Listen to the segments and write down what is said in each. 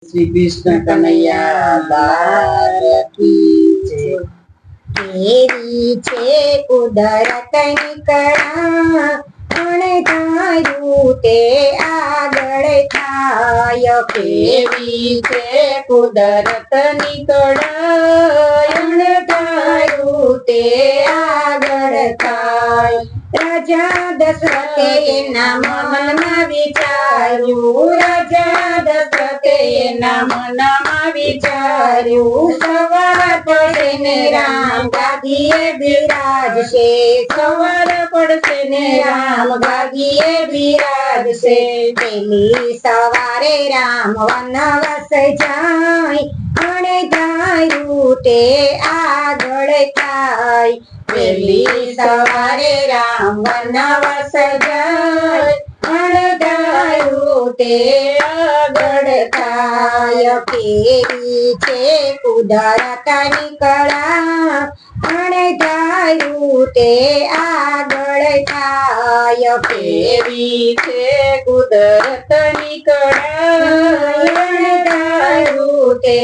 શ્રી કૃષ્ણ કનૈયા લાલ કી જય। કેવી છે કુદરતની કળા, અણધાર્યું તે આગળ થાય। કેવી છે કુદરતની કળા, અણધાર્યું તે આગળ થાય। રાજા દશરથે એના મનમાં વિચાર્યું, રાજા દશરથે એના મનમાં વિચાર્યું, સવાર પડશે ને રામ ગાદીએ બિરાજશે, સવાર પડશે ને રામ ગાદીએ બિરાજશે। પેલી સવારે રામ વનવાસ જાય, અણધાર્યું તે આગળ થાય। પેલી સવારે રામ વનવાસ જાય, અણધાર્યું તે આગળ થાય। કેવી છે કુદરતની કળા, અણધાર્યું તે આગળ થાય। કેવી છે કુદરતની કળા, અણધાર્યું તે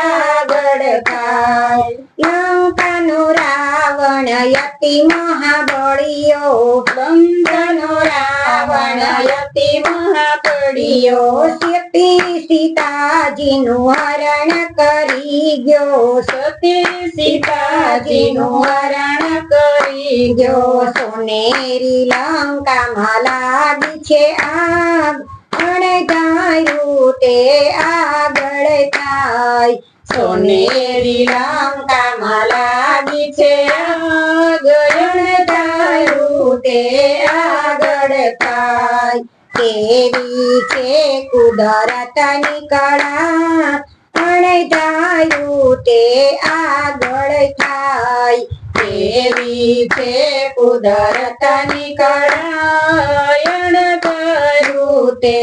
આગળ થાય। લંકાનો રાવણ અતિ મહાબળિયો, લંકાનો રાવણ અતિ મહાબળિયો, સતી સીતાજીનું હરણ કરી ગયો, સતી સીતાજીનું હરણ કરી ગયો। સોનેરી લંકામાં લાગી છે આગ, અણધાર્યું તે આગળ થાય। સોનેરી લંકામાં લાગી છે આગ, અણધાર્યું તે આગળ થાય। કેવી છે કુદરતની કળા, અણધાર્યું તે આગળ થાય। કેવી છે કુદરતની કળા, અણધાર્યું તે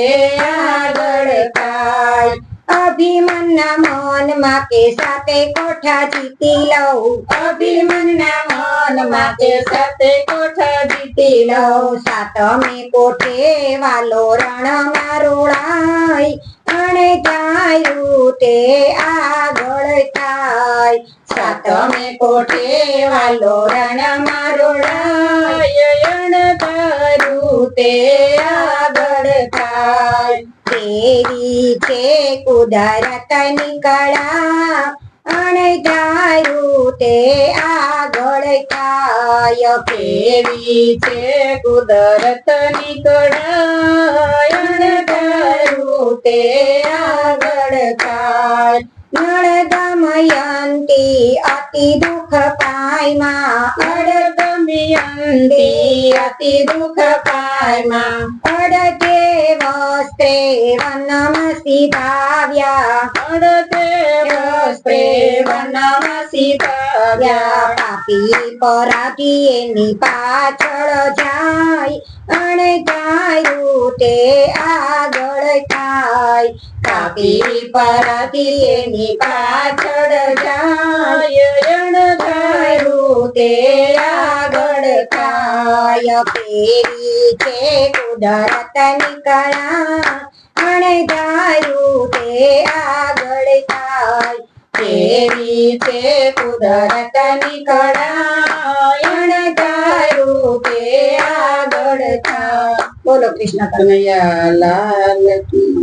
આગળ થાય। અભિમનના મનમાં કે સાથે કોઠા જીતી લઉં, અભિમનના મનમાં કે સાથે કોઠા જીતી લઉં, સાતમે કોઠે વાલો રણમાં રોળાય, અણધાર્યું તે આગળ થાય। સાતમે કોઠે વાલો રણમાં રોળાય, અણધાર્યું તે આગળ થાય। કેવી છે કુદરતની કળા, અણધાર્યું તે આગળ થાય। કેવી છે કુદરતની કળા, અણધાર્યું તે આગળ થાય। નળ દમયંતી અતિ દુઃખ પાયમાં, નળ દમયંતી અતિ દુઃખ પાયમાં, અડધે વસ્ત્રે વનમાં સીધાવ્યા, અડધે વસ્ત્રે વનમાં સીધાવ્યા। પાપી પરાધી એની પાછળ જાય, અણધાર્યું તે આગળ થાય। પાપી પરાધી એની પાછળ જાય, અણધાર્યું તે આગળ થાય। કેવી છે કુદરતની કળા, અણધાર્યું તે આગળ થાય। કેવી છે કુદરતની કળા, અણધાર્યું તે આગળ થાય। બોલો કૃષ્ણ કનૈયા લાલ કી